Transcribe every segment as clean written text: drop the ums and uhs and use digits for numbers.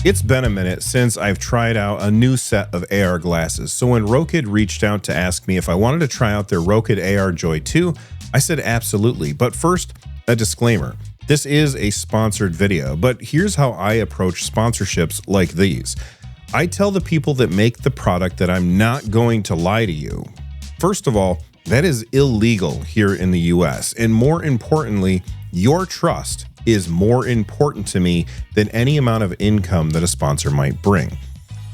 It's been a minute since I've tried out a new set of AR glasses, so when Rokid reached out to ask me if I wanted to try out their Rokid AR Joy 2, I said absolutely. But first, a disclaimer. This is a sponsored video, but here's how I approach sponsorships like these. I tell the people that make the product that I'm not going to lie to you. First of all, that is illegal here in the US, and more importantly, your trust is more important to me than any amount of income that a sponsor might bring.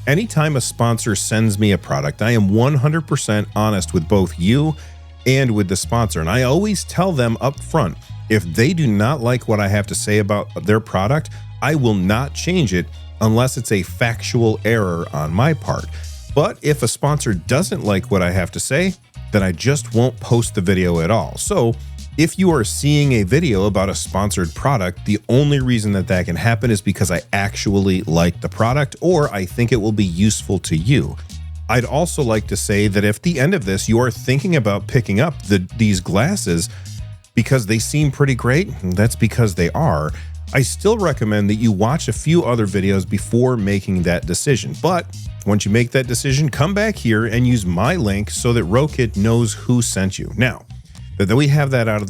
Anytime a sponsor sends me a product, I am 100% honest with both you and with the sponsor. And I always tell them up front, if they do not like what I have to say about their product, I will not change it unless it's a factual error on my part. But if a sponsor doesn't like what I have to say, then I just won't post the video at all. So if you are seeing a video about a sponsored product, the only reason that that can happen is because I actually like the product or I think it will be useful to you. I'd also like to say that if at the end of this you are thinking about picking up these glasses because they seem pretty great, that's because they are, I still recommend that you watch a few other videos before making that decision. But once you make that decision, come back here and use my link so that Rokid knows who sent you. Now that we have that out of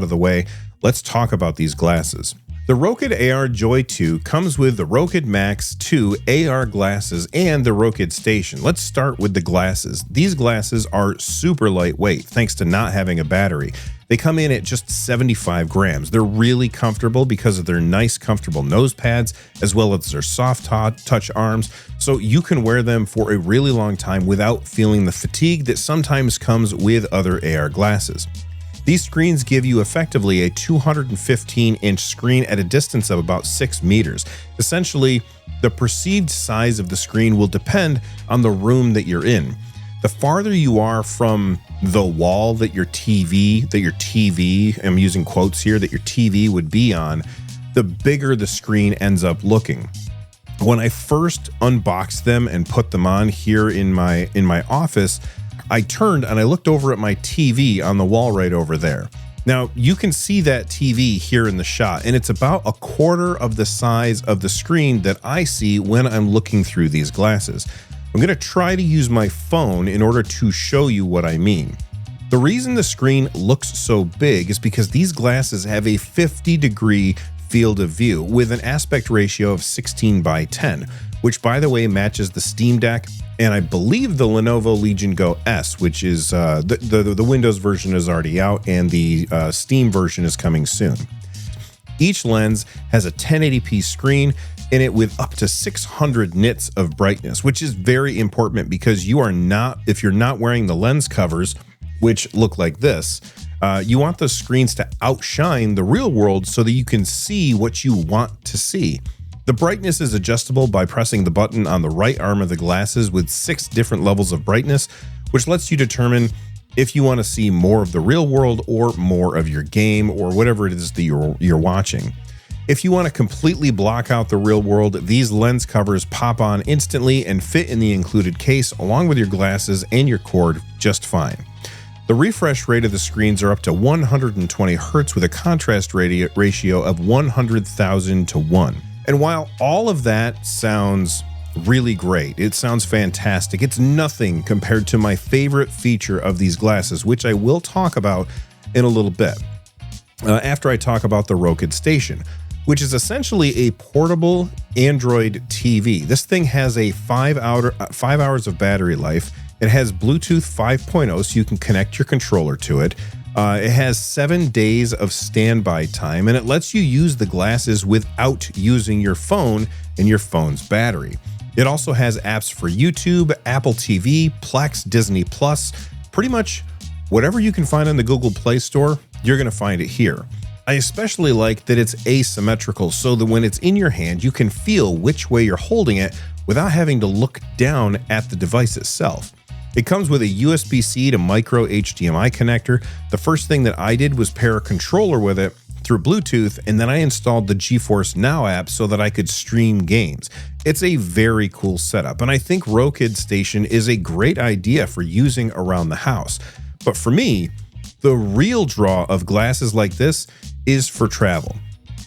the way, let's talk about these glasses. The Rokid AR Joy 2 comes with the Rokid Max 2 AR glasses and the Rokid Station. Let's start with the glasses. These glasses are super lightweight thanks to not having a battery. They come in at just 75 grams. They're really comfortable because of their nice, comfortable nose pads, as well as their soft touch arms, so you can wear them for a really long time without feeling the fatigue that sometimes comes with other AR glasses. These screens give you effectively a 215-inch screen at a distance of about 6 meters. Essentially, the perceived size of the screen will depend on the room that you're in. The farther you are from the wall that your TV, I'm using quotes here, that your TV would be on, the bigger the screen ends up looking. When I first unboxed them and put them on here in my office, I turned and I looked over at my TV on the wall right over there. Now you can see that TV here in the shot, and it's about a quarter of the size of the screen that I see when I'm looking through these glasses. I'm going to try to use my phone in order to show you what I mean. The reason the screen looks so big is because these glasses have a 50-degree field of view with an aspect ratio of 16:10, which by the way matches the Steam Deck and I believe the Lenovo Legion Go S, which is the Windows version is already out and the Steam version is coming soon. Each lens has a 1080p screen in it with up to 600 nits of brightness, which is very important because if you're not wearing the lens covers, which look like this, you want the screens to outshine the real world so that you can see what you want to see. The brightness is adjustable by pressing the button on the right arm of the glasses with 6 different levels of brightness, which lets you determine if you want to see more of the real world or more of your game or whatever it is that you're watching. If you want to completely block out the real world, these lens covers pop on instantly and fit in the included case along with your glasses and your cord just fine. The refresh rate of the screens are up to 120 Hertz with a contrast ratio of 100,000 to 1. And while all of that sounds really great, it sounds fantastic, it's nothing compared to my favorite feature of these glasses, which I will talk about in a little bit, after I talk about the Rokid Station, which is essentially a portable Android TV. This thing has a 5 hours of battery life. It has Bluetooth 5.0, so you can connect your controller to it. It has 7 days of standby time, and it lets you use the glasses without using your phone and your phone's battery. It also has apps for YouTube, Apple TV, Plex, Disney Plus, pretty much whatever you can find on the Google Play Store, you're going to find it here. I especially like that it's asymmetrical so that when it's in your hand, you can feel which way you're holding it without having to look down at the device itself. It comes with a USB-C to micro HDMI connector. The first thing that I did was pair a controller with it through Bluetooth, and then I installed the GeForce Now app so that I could stream games. It's a very cool setup, and I think Rokid Station is a great idea for using around the house. But for me, the real draw of glasses like this is for travel.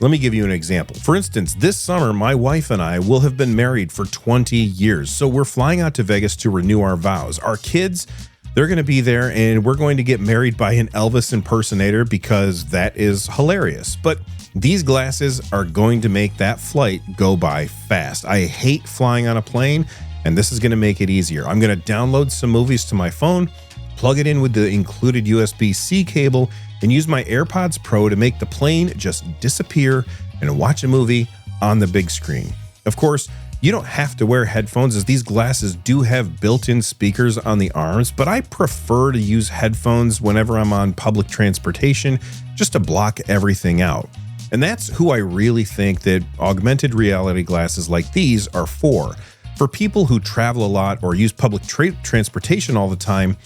Let me give you an example. For instance, this summer, my wife and I will have been married for 20 years. So we're flying out to Vegas to renew our vows. Our kids, they're going to be there, and we're going to get married by an Elvis impersonator because that is hilarious. But these glasses are going to make that flight go by fast. I hate flying on a plane, and this is going to make it easier. I'm going to download some movies to my phone, plug it in with the included USB-C cable, and use my AirPods Pro to make the plane just disappear and watch a movie on the big screen. Of course, you don't have to wear headphones, as these glasses do have built-in speakers on the arms, but I prefer to use headphones whenever I'm on public transportation just to block everything out. And that's who I really think that augmented reality glasses like these are for. For people who travel a lot or use public transportation all the time,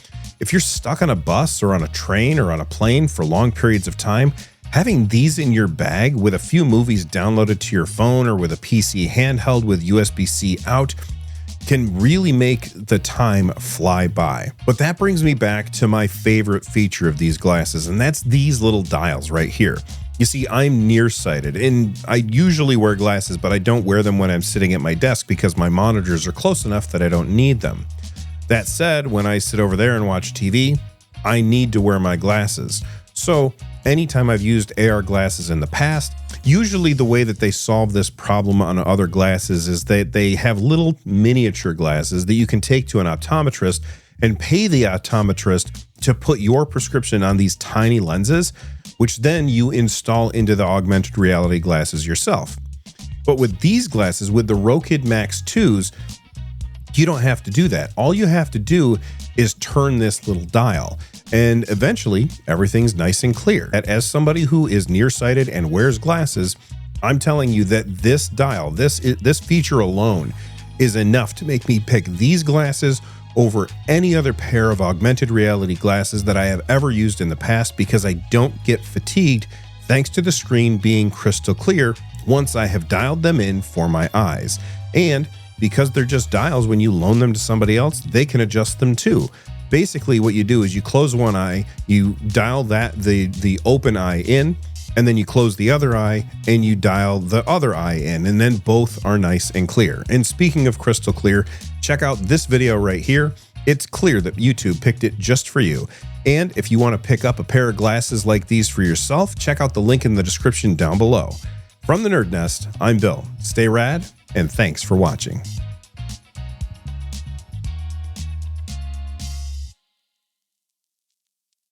if you're stuck on a bus or on a train or on a plane for long periods of time, having these in your bag with a few movies downloaded to your phone or with a PC handheld with USB-C out can really make the time fly by. But that brings me back to my favorite feature of these glasses, and that's these little dials right here. You see, I'm nearsighted, and I usually wear glasses, but I don't wear them when I'm sitting at my desk because my monitors are close enough that I don't need them. That said, when I sit over there and watch TV, I need to wear my glasses. So anytime I've used AR glasses in the past, usually the way that they solve this problem on other glasses is that they have little miniature glasses that you can take to an optometrist and pay the optometrist to put your prescription on these tiny lenses, which then you install into the augmented reality glasses yourself. But with these glasses, with the Rokid Max2s, you don't have to do that. All you have to do is turn this little dial, and eventually everything's nice and clear. And as somebody who is nearsighted and wears glasses, I'm telling you that this dial, this feature alone is enough to make me pick these glasses over any other pair of augmented reality glasses that I have ever used in the past, because I don't get fatigued thanks to the screen being crystal clear once I have dialed them in for my eyes. And because they're just dials, when you loan them to somebody else, they can adjust them too. Basically, what you do is you close one eye, you dial the open eye in, and then you close the other eye and you dial the other eye in, and then both are nice and clear. And speaking of crystal clear, check out this video right here. It's clear that YouTube picked it just for you. And if you want to pick up a pair of glasses like these for yourself, check out the link in the description down below. From the NerdNest, I'm Bill. Stay rad, and thanks for watching.